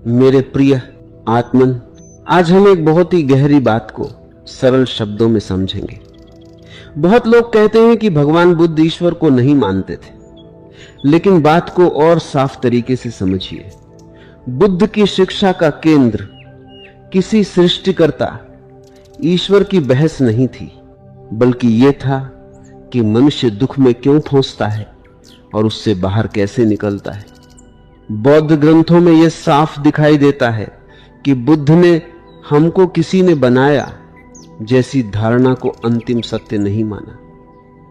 मेरे प्रिय आत्मन, आज हम एक बहुत ही गहरी बात को सरल शब्दों में समझेंगे। बहुत लोग कहते हैं कि भगवान बुद्ध ईश्वर को नहीं मानते थे, लेकिन बात को और साफ तरीके से समझिए। बुद्ध की शिक्षा का केंद्र किसी सृष्टिकर्ता ईश्वर की बहस नहीं थी, बल्कि यह था कि मनुष्य दुख में क्यों फंसता है और उससे बाहर कैसे निकलता है। बौद्ध ग्रंथों में यह साफ दिखाई देता है कि बुद्ध ने हमको किसी ने बनाया जैसी धारणा को अंतिम सत्य नहीं माना।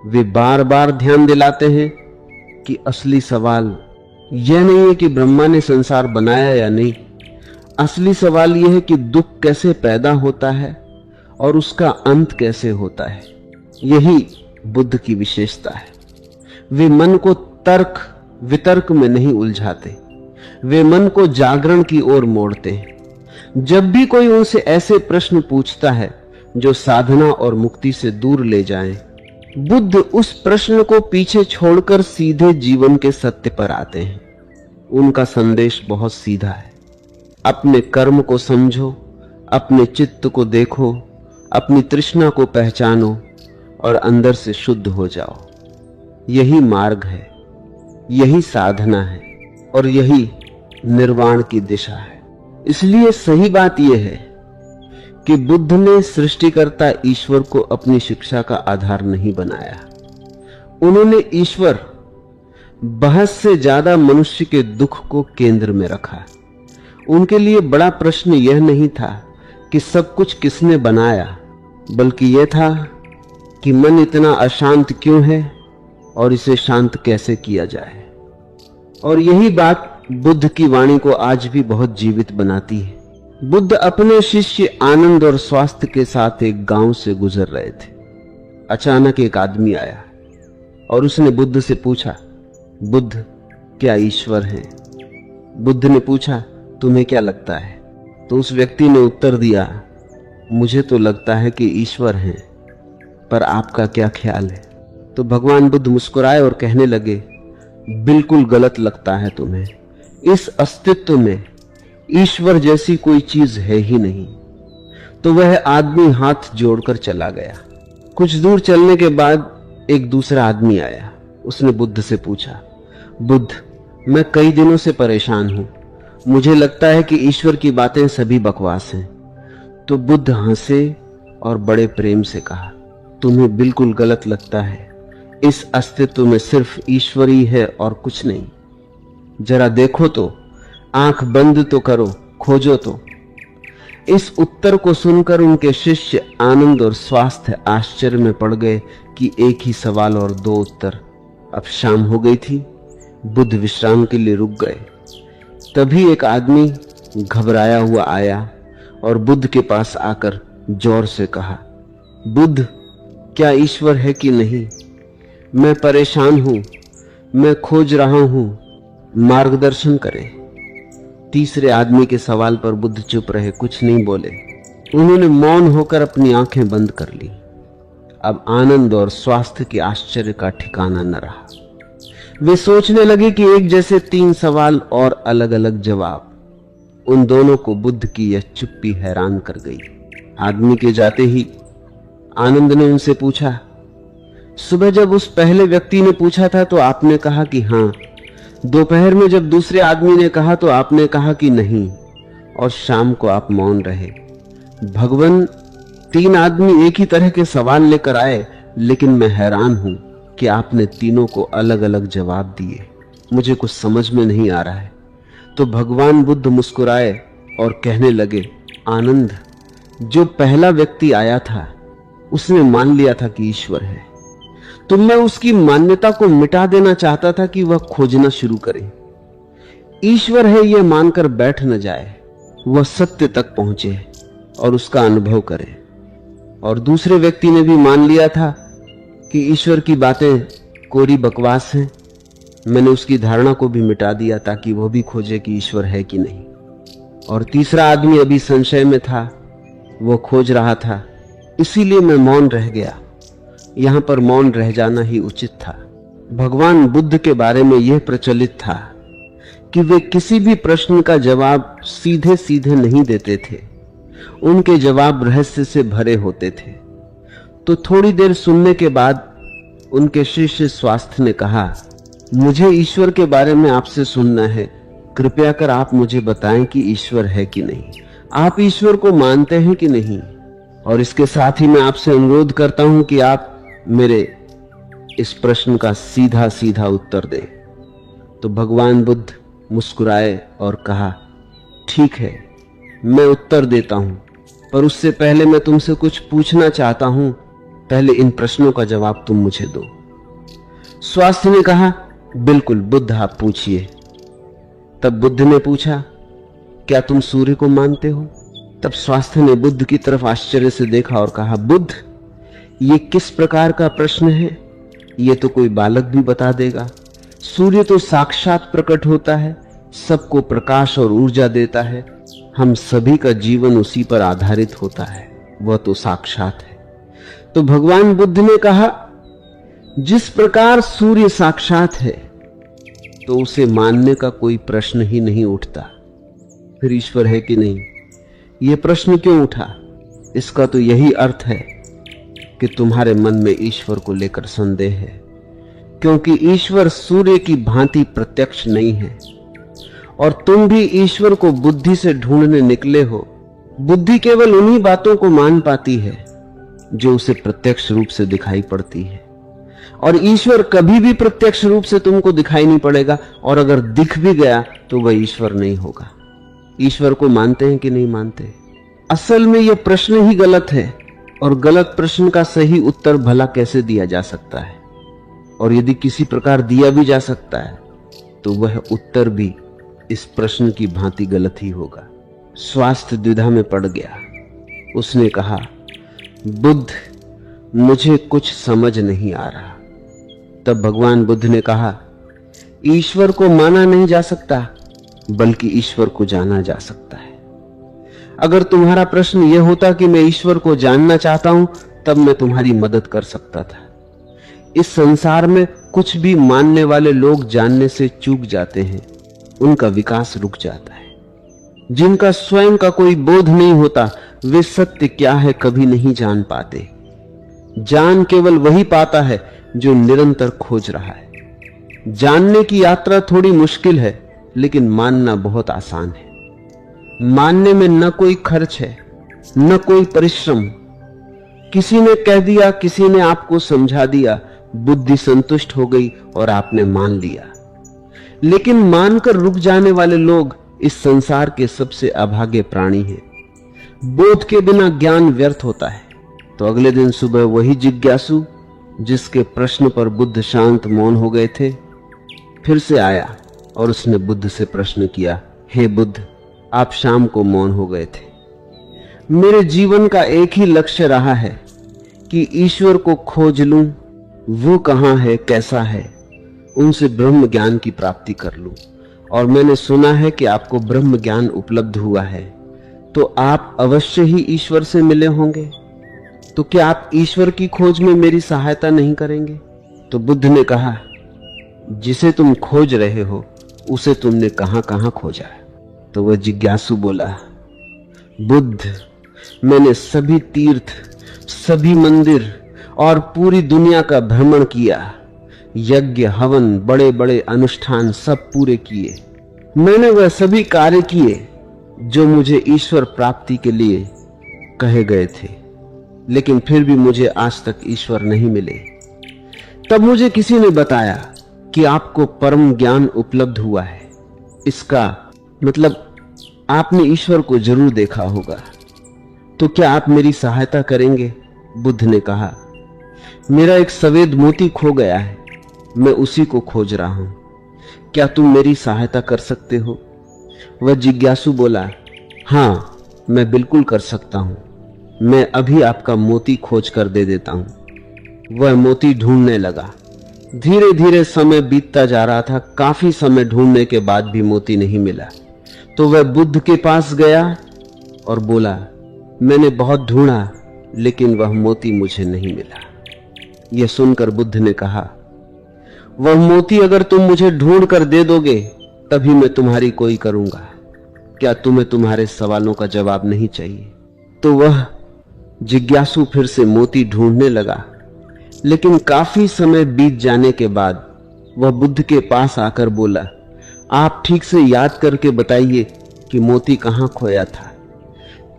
वे बार बार ध्यान दिलाते हैं कि असली सवाल यह नहीं है कि ब्रह्मा ने संसार बनाया या नहीं। असली सवाल यह है कि दुख कैसे पैदा होता है और उसका अंत कैसे होता है। यही बुद्ध की विशेषता है। वे मन को तर्क वितर्क में नहीं उलझाते, वे मन को जागरण की ओर मोड़ते हैं। जब भी कोई उनसे ऐसे प्रश्न पूछता है जो साधना और मुक्ति से दूर ले जाएं, बुद्ध उस प्रश्न को पीछे छोड़कर सीधे जीवन के सत्य पर आते हैं। उनका संदेश बहुत सीधा है। अपने कर्म को समझो, अपने चित्त को देखो, अपनी तृष्णा को पहचानो और अंदर से शुद्ध हो जाओ। यही मार्ग है, यही साधना है और यही निर्वाण की दिशा है। इसलिए सही बात यह है कि बुद्ध ने सृष्टिकर्ता ईश्वर को अपनी शिक्षा का आधार नहीं बनाया। उन्होंने ईश्वर बहस से ज्यादा मनुष्य के दुख को केंद्र में रखा। उनके लिए बड़ा प्रश्न यह नहीं था कि सब कुछ किसने बनाया, बल्कि यह था कि मन इतना अशांत क्यों है और इसे शांत कैसे किया जाए। और यही बात बुद्ध की वाणी को आज भी बहुत जीवित बनाती है। बुद्ध अपने शिष्य आनंद और स्वास्थ्य के साथ एक गांव से गुजर रहे थे। अचानक एक आदमी आया और उसने बुद्ध से पूछा, बुद्ध क्या ईश्वर है? बुद्ध ने पूछा, तुम्हें क्या लगता है? तो उस व्यक्ति ने उत्तर दिया, मुझे तो लगता है कि ईश्वर है, पर आपका क्या ख्याल है? तो भगवान बुद्ध मुस्कुराए और कहने लगे, बिल्कुल गलत लगता है तुम्हें। इस अस्तित्व में ईश्वर जैसी कोई चीज है ही नहीं। तो वह आदमी हाथ जोड़कर चला गया। कुछ दूर चलने के बाद एक दूसरा आदमी आया। उसने बुद्ध से पूछा, बुद्ध मैं कई दिनों से परेशान हूं, मुझे लगता है कि ईश्वर की बातें सभी बकवास हैं। तो बुद्ध हंसे और बड़े प्रेम से कहा, तुम्हें बिल्कुल गलत लगता है। इस अस्तित्व में सिर्फ ईश्वर ही है और कुछ नहीं। जरा देखो तो, आंख बंद तो करो, खोजो तो। इस उत्तर को सुनकर उनके शिष्य आनंद और स्वास्थ्य आश्चर्य में पड़ गए कि एक ही सवाल और दो उत्तर। अब शाम हो गई थी। बुद्ध विश्राम के लिए रुक गए। तभी एक आदमी घबराया हुआ आया और बुद्ध के पास आकर जोर से कहा, बुद्ध क्या ईश्वर है कि नहीं? मैं परेशान हूं, मैं खोज रहा हूं, मार्गदर्शन करें। तीसरे आदमी के सवाल पर बुद्ध चुप रहे, कुछ नहीं बोले। उन्होंने मौन होकर अपनी आंखें बंद कर ली। अब आनंद और स्वास्थ्य के आश्चर्य का ठिकाना न रहा। वे सोचने लगे कि एक जैसे तीन सवाल और अलग अलग जवाब। उन दोनों को बुद्ध की यह चुप्पी हैरान कर गई। आदमी के जाते ही आनंद ने उनसे पूछा, सुबह जब उस पहले व्यक्ति ने पूछा था तो आपने कहा कि हां, दोपहर में जब दूसरे आदमी ने कहा तो आपने कहा कि नहीं, और शाम को आप मौन रहे। भगवान, तीन आदमी एक ही तरह के सवाल लेकर आए, लेकिन मैं हैरान हूं कि आपने तीनों को अलग अलग जवाब दिए। मुझे कुछ समझ में नहीं आ रहा है। तो भगवान बुद्ध मुस्कुराए और कहने लगे, आनंद, जो पहला व्यक्ति आया था उसने मान लिया था कि ईश्वर है। तो मैं उसकी मान्यता को मिटा देना चाहता था कि वह खोजना शुरू करे। ईश्वर है यह मानकर बैठ न जाए, वह सत्य तक पहुंचे और उसका अनुभव करे। और दूसरे व्यक्ति ने भी मान लिया था कि ईश्वर की बातें कोरी बकवास हैं। मैंने उसकी धारणा को भी मिटा दिया ताकि वह भी खोजे कि ईश्वर है कि नहीं। और तीसरा आदमी अभी संशय में था, वह खोज रहा था, इसीलिए मैं मौन रह गया। यहां पर मौन रह जाना ही उचित था। भगवान बुद्ध के बारे में यह प्रचलित था कि वे किसी भी प्रश्न का जवाब सीधे सीधे नहीं देते थे। उनके जवाब रहस्य से भरे होते थे। तो थोड़ी देर सुनने के बाद उनके शिष्य स्वास्थ्य ने कहा, मुझे ईश्वर के बारे में आपसे सुनना है। कृपया कर आप मुझे बताएं कि ईश्वर है कि नहीं। आप ईश्वर को मानते हैं कि नहीं? और इसके साथ ही मैं आपसे अनुरोध करता हूं कि आप मेरे इस प्रश्न का सीधा सीधा उत्तर दें। तो भगवान बुद्ध मुस्कुराए और कहा, ठीक है, मैं उत्तर देता हूं, पर उससे पहले मैं तुमसे कुछ पूछना चाहता हूं। पहले इन प्रश्नों का जवाब तुम मुझे दो। स्वास्थ्य ने कहा, बिल्कुल बुद्ध, आप पूछिए। तब बुद्ध ने पूछा, क्या तुम सूर्य को मानते हो? तब स्वास्थ्य ने बुद्ध की तरफ आश्चर्य से देखा और कहा, बुद्ध, ये किस प्रकार का प्रश्न है? ये तो कोई बालक भी बता देगा। सूर्य तो साक्षात प्रकट होता है, सबको प्रकाश और ऊर्जा देता है। हम सभी का जीवन उसी पर आधारित होता है, वह तो साक्षात है। तो भगवान बुद्ध ने कहा, जिस प्रकार सूर्य साक्षात है तो उसे मानने का कोई प्रश्न ही नहीं उठता। फिर ईश्वर है कि नहीं, यह प्रश्न क्यों उठा? इसका तो यही अर्थ है कि तुम्हारे मन में ईश्वर को लेकर संदेह है, क्योंकि ईश्वर सूर्य की भांति प्रत्यक्ष नहीं है और तुम भी ईश्वर को बुद्धि से ढूंढने निकले हो। बुद्धि केवल उन्हीं बातों को मान पाती है जो उसे प्रत्यक्ष रूप से दिखाई पड़ती है, और ईश्वर कभी भी प्रत्यक्ष रूप से तुमको दिखाई नहीं पड़ेगा, और अगर दिख भी गया तो वह ईश्वर नहीं होगा। ईश्वर को मानते हैं कि नहीं मानते? असल में यह प्रश्न ही गलत है, और गलत प्रश्न का सही उत्तर भला कैसे दिया जा सकता है? और यदि किसी प्रकार दिया भी जा सकता है तो वह उत्तर भी इस प्रश्न की भांति गलत ही होगा। स्वास्थ्य द्विधा में पड़ गया। उसने कहा, बुद्ध, मुझे कुछ समझ नहीं आ रहा। तब भगवान बुद्ध ने कहा, ईश्वर को माना नहीं जा सकता, बल्कि ईश्वर को जाना जा सकता है। अगर तुम्हारा प्रश्न यह होता कि मैं ईश्वर को जानना चाहता हूं, तब मैं तुम्हारी मदद कर सकता था। इस संसार में कुछ भी मानने वाले लोग जानने से चूक जाते हैं, उनका विकास रुक जाता है। जिनका स्वयं का कोई बोध नहीं होता, वे सत्य क्या है कभी नहीं जान पाते। जान केवल वही पाता है जो निरंतर खोज रहा है। जानने की यात्रा थोड़ी मुश्किल है, लेकिन मानना बहुत आसान है। मानने में न कोई खर्च है, न कोई परिश्रम। किसी ने कह दिया, किसी ने आपको समझा दिया, बुद्धि संतुष्ट हो गई और आपने मान लिया। लेकिन मानकर रुक जाने वाले लोग इस संसार के सबसे अभागे प्राणी हैं। बोध के बिना ज्ञान व्यर्थ होता है। तो अगले दिन सुबह वही जिज्ञासु जिसके प्रश्न पर बुद्ध शांत मौन हो गए थे, फिर से आया और उसने बुद्ध से प्रश्न किया, हे बुद्ध, आप शाम को मौन हो गए थे। मेरे जीवन का एक ही लक्ष्य रहा है कि ईश्वर को खोज लूं, वो कहां है, कैसा है, उनसे ब्रह्म ज्ञान की प्राप्ति कर लूं। और मैंने सुना है कि आपको ब्रह्म ज्ञान उपलब्ध हुआ है, तो आप अवश्य ही ईश्वर से मिले होंगे। तो क्या आप ईश्वर की खोज में मेरी सहायता नहीं करेंगे? तो बुद्ध ने कहा, जिसे तुम खोज रहे हो उसे तुमने कहां कहां खोजा है? तो वह जिज्ञासु बोला, बुद्ध, मैंने सभी तीर्थ, सभी मंदिर और पूरी दुनिया का भ्रमण किया। यज्ञ, हवन, बड़े बड़े अनुष्ठान सब पूरे किए। मैंने वह सभी कार्य किए जो मुझे ईश्वर प्राप्ति के लिए कहे गए थे, लेकिन फिर भी मुझे आज तक ईश्वर नहीं मिले। तब मुझे किसी ने बताया कि आपको परम ज्ञान उपलब्ध हुआ है। इसका मतलब आपने ईश्वर को जरूर देखा होगा। तो क्या आप मेरी सहायता करेंगे? बुद्ध ने कहा, मेरा एक सफेद मोती खो गया है, मैं उसी को खोज रहा हूं। क्या तुम मेरी सहायता कर सकते हो? वह जिज्ञासु बोला, हां, मैं बिल्कुल कर सकता हूं। मैं अभी आपका मोती खोज कर दे देता हूं। वह मोती ढूंढने लगा। धीरे धीरे समय बीतता जा रहा था। काफी समय ढूंढने के बाद भी मोती नहीं मिला। तो वह बुद्ध के पास गया और बोला, मैंने बहुत ढूंढा, लेकिन वह मोती मुझे नहीं मिला। यह सुनकर बुद्ध ने कहा, वह मोती अगर तुम मुझे ढूंढ कर दे दोगे तभी मैं तुम्हारी कोई करूंगा। क्या तुम्हें तुम्हारे सवालों का जवाब नहीं चाहिए? तो वह जिज्ञासु फिर से मोती ढूंढने लगा, लेकिन काफी समय बीत जाने के बाद वह बुद्ध के पास आकर बोला, आप ठीक से याद करके बताइए कि मोती कहां खोया था।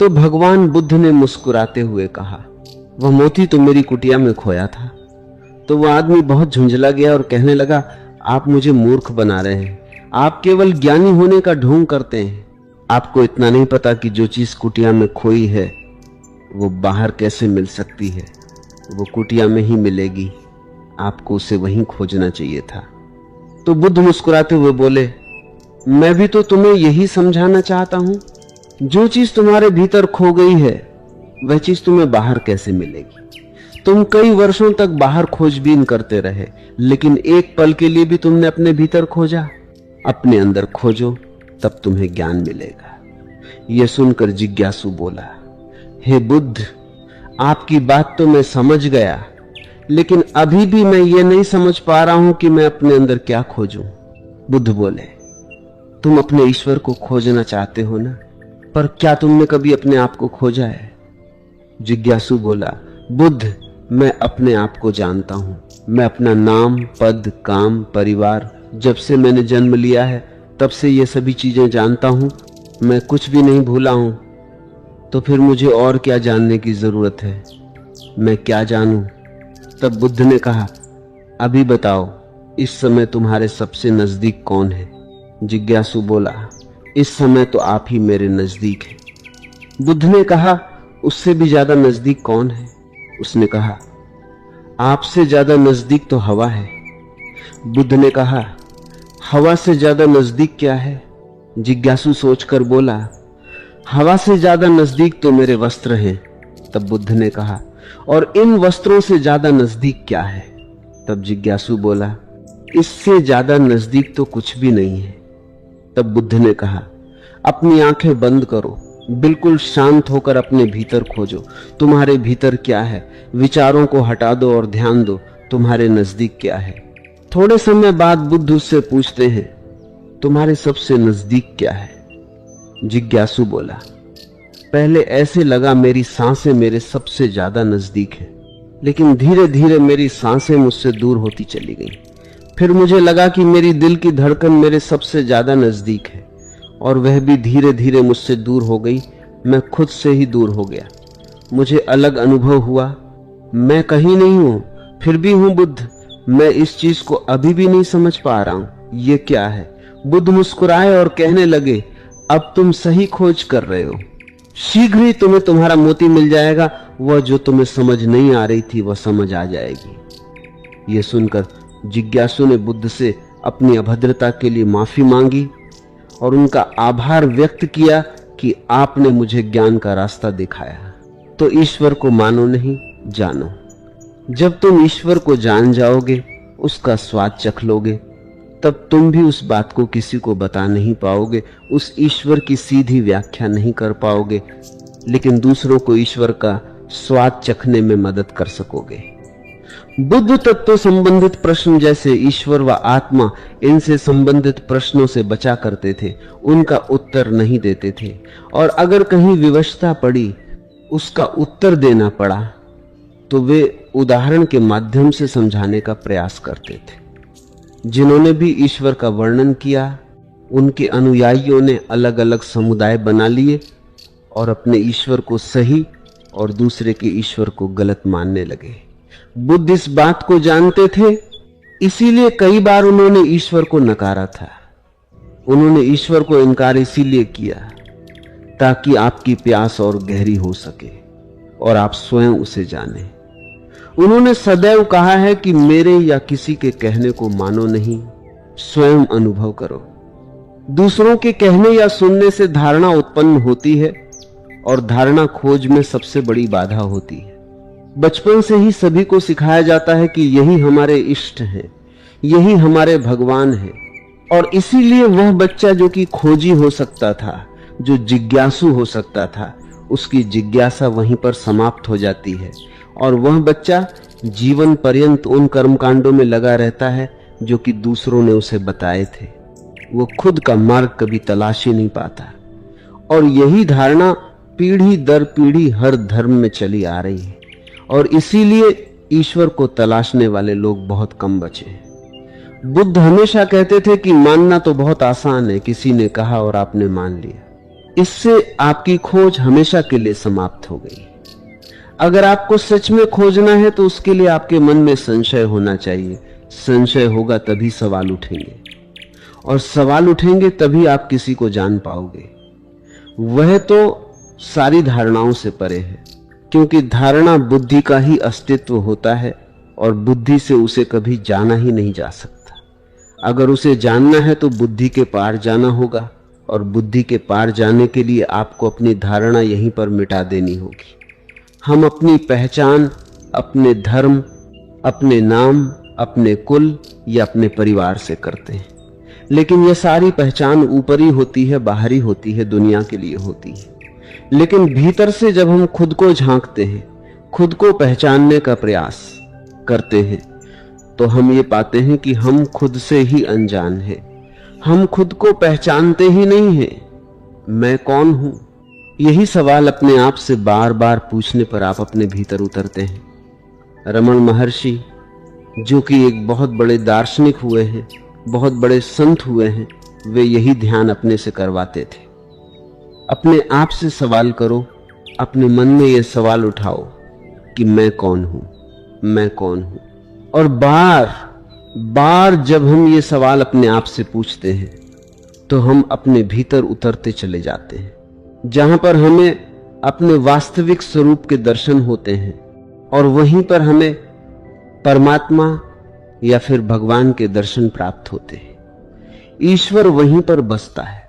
तो भगवान बुद्ध ने मुस्कुराते हुए कहा, वह मोती तो मेरी कुटिया में खोया था। तो वह आदमी बहुत झुंझला गया और कहने लगा, आप मुझे मूर्ख बना रहे हैं। आप केवल ज्ञानी होने का ढोंग करते हैं। आपको इतना नहीं पता कि जो चीज कुटिया में खोई है वो बाहर कैसे मिल सकती है। वो कुटिया में ही मिलेगी, आपको उसे वहीं खोजना चाहिए था। तो बुद्ध मुस्कुराते हुए बोले, मैं भी तो तुम्हें यही समझाना चाहता हूं। जो चीज तुम्हारे भीतर खो गई है वह चीज तुम्हें बाहर कैसे मिलेगी। तुम कई वर्षों तक बाहर खोजबीन करते रहे, लेकिन एक पल के लिए भी तुमने अपने भीतर खोजा। अपने अंदर खोजो, तब तुम्हें ज्ञान मिलेगा। यह सुनकर जिज्ञासु बोला, हे बुद्ध, आपकी बात तो मैं समझ गया, लेकिन अभी भी मैं ये नहीं समझ पा रहा हूं कि मैं अपने अंदर क्या खोजूं। बुद्ध बोले, तुम अपने ईश्वर को खोजना चाहते हो ना, पर क्या तुमने कभी अपने आप को खोजा है? जिज्ञासु बोला, बुद्ध, मैं अपने आप को जानता हूं। मैं अपना नाम, पद, काम, परिवार, जब से मैंने जन्म लिया है तब से ये सभी चीजें जानता हूं। मैं कुछ भी नहीं भूला हूं। तो फिर मुझे और क्या जानने की जरूरत है? मैं क्या जानूं? तब बुद्ध ने कहा, अभी बताओ, इस समय तुम्हारे सबसे नजदीक कौन है? जिज्ञासु बोला, इस समय तो आप ही मेरे नजदीक हैं। बुद्ध ने कहा, उससे भी ज्यादा नजदीक कौन है? उसने कहा, आपसे ज्यादा नजदीक तो हवा है। बुद्ध ने कहा, हवा से ज्यादा नजदीक क्या है? जिज्ञासु सोचकर बोला, हवा से ज्यादा नजदीक तो मेरे वस्त्र हैं। तब बुद्ध ने कहा, और इन वस्त्रों से ज्यादा नजदीक क्या है? तब जिज्ञासु बोला, इससे ज्यादा नजदीक तो कुछ भी नहीं है। तब बुद्ध ने कहा, अपनी आंखें बंद करो, बिल्कुल शांत होकर अपने भीतर खोजो। तुम्हारे भीतर क्या है? विचारों को हटा दो और ध्यान दो, तुम्हारे नजदीक क्या है? थोड़े समय बाद बुद्ध उससे पूछते हैं, तुम्हारे सबसे नजदीक क्या है? जिज्ञासु बोला, पहले ऐसे लगा मेरी सांसें मेरे सबसे ज्यादा नजदीक हैं, लेकिन धीरे धीरे मेरी सांसें मुझसे दूर होती चली गईं। फिर मुझे लगा कि मेरी दिल की धड़कन मेरे सबसे ज्यादा नजदीक है, और वह भी धीरे धीरे मुझसे दूर हो गई। मैं खुद से ही दूर हो गया। मुझे अलग अनुभव हुआ। मैं कहीं नहीं हूं, फिर भी हूं बुद्ध। मैं इस चीज को अभी भी नहीं समझ पा रहा हूं, ये क्या है? बुद्ध मुस्कुराए और कहने लगे, अब तुम सही खोज कर रहे हो। शीघ्र ही तुम्हें तुम्हारा मोती मिल जाएगा। वह जो तुम्हें समझ नहीं आ रही थी वह समझ आ जाएगी। यह सुनकर जिज्ञासु ने बुद्ध से अपनी अभद्रता के लिए माफी मांगी और उनका आभार व्यक्त किया कि आपने मुझे ज्ञान का रास्ता दिखाया। तो ईश्वर को मानो नहीं, जानो। जब तुम ईश्वर को जान जाओगे, उसका स्वाद चख लोगे, तब तुम भी उस बात को किसी को बता नहीं पाओगे, उस ईश्वर की सीधी व्याख्या नहीं कर पाओगे, लेकिन दूसरों को ईश्वर का स्वाद चखने में मदद कर सकोगे। बुद्ध तत्व संबंधित प्रश्न जैसे ईश्वर व आत्मा, इनसे संबंधित प्रश्नों से बचा करते थे, उनका उत्तर नहीं देते थे, और अगर कहीं विवशता पड़ी, उसका उत्तर देना पड़ा, तो वे उदाहरण के माध्यम से समझाने का प्रयास करते थे। जिन्होंने भी ईश्वर का वर्णन किया, उनके अनुयायियों ने अलग अलग समुदाय बना लिए और अपने ईश्वर को सही और दूसरे के ईश्वर को गलत मानने लगे। बुद्ध इस बात को जानते थे, इसीलिए कई बार उन्होंने ईश्वर को नकारा था। उन्होंने ईश्वर को इनकार इसीलिए किया ताकि आपकी प्यास और गहरी हो सके और आप स्वयं उसे जानें। उन्होंने सदैव कहा है कि मेरे या किसी के कहने को मानो नहीं, स्वयं अनुभव करो। दूसरों के कहने या सुनने से धारणा उत्पन्न होती है और धारणा खोज में सबसे बड़ी बाधा होती है। बचपन से ही सभी को सिखाया जाता है कि यही हमारे इष्ट हैं, यही हमारे भगवान हैं, और इसीलिए वह बच्चा जो कि खोजी हो सकता था, जो जिज्ञासु हो सकता था, उसकी जिज्ञासा वहीं पर समाप्त हो जाती है और वह बच्चा जीवन पर्यंत उन कर्मकांडों में लगा रहता है जो कि दूसरों ने उसे बताए थे। वो खुद का मार्ग कभी तलाश ही नहीं पाता। और यही धारणा पीढ़ी दर पीढ़ी हर धर्म में चली आ रही है, और इसीलिए ईश्वर को तलाशने वाले लोग बहुत कम बचे हैं। बुद्ध हमेशा कहते थे कि मानना तो बहुत आसान है, किसी ने कहा और आपने मान लिया। इससे आपकी खोज हमेशा के लिए समाप्त हो गई। अगर आपको सच में खोजना है तो उसके लिए आपके मन में संशय होना चाहिए। संशय होगा तभी सवाल उठेंगे, और सवाल उठेंगे तभी आप किसी को जान पाओगे। वह तो सारी धारणाओं से परे है, क्योंकि धारणा बुद्धि का ही अस्तित्व होता है, और बुद्धि से उसे कभी जाना ही नहीं जा सकता। अगर उसे जानना है तो बुद्धि के पार जाना होगा, और बुद्धि के पार जाने के लिए आपको अपनी धारणा यहीं पर मिटा देनी होगी। हम अपनी पहचान अपने धर्म, अपने नाम, अपने कुल या अपने परिवार से करते हैं, लेकिन यह सारी पहचान ऊपरी होती है, बाहरी होती है, दुनिया के लिए होती है। लेकिन भीतर से जब हम खुद को झांकते हैं, खुद को पहचानने का प्रयास करते हैं, तो हम ये पाते हैं कि हम खुद से ही अनजान हैं। हम खुद को पहचानते ही नहीं हैं। मैं कौन हूं? यही सवाल अपने आप से बार बार पूछने पर आप अपने भीतर उतरते हैं। रमण महर्षि, जो कि एक बहुत बड़े दार्शनिक हुए हैं, बहुत बड़े संत हुए हैं, वे यही ध्यान अपने से करवाते थे। अपने आप से सवाल करो, अपने मन में यह सवाल उठाओ कि मैं कौन हूं, मैं कौन हूं। और बार बार जब हम ये सवाल अपने आप से पूछते हैं, तो हम अपने भीतर उतरते चले जाते हैं, जहां पर हमें अपने वास्तविक स्वरूप के दर्शन होते हैं, और वहीं पर हमें परमात्मा या फिर भगवान के दर्शन प्राप्त होते हैं। ईश्वर वहीं पर बसता है।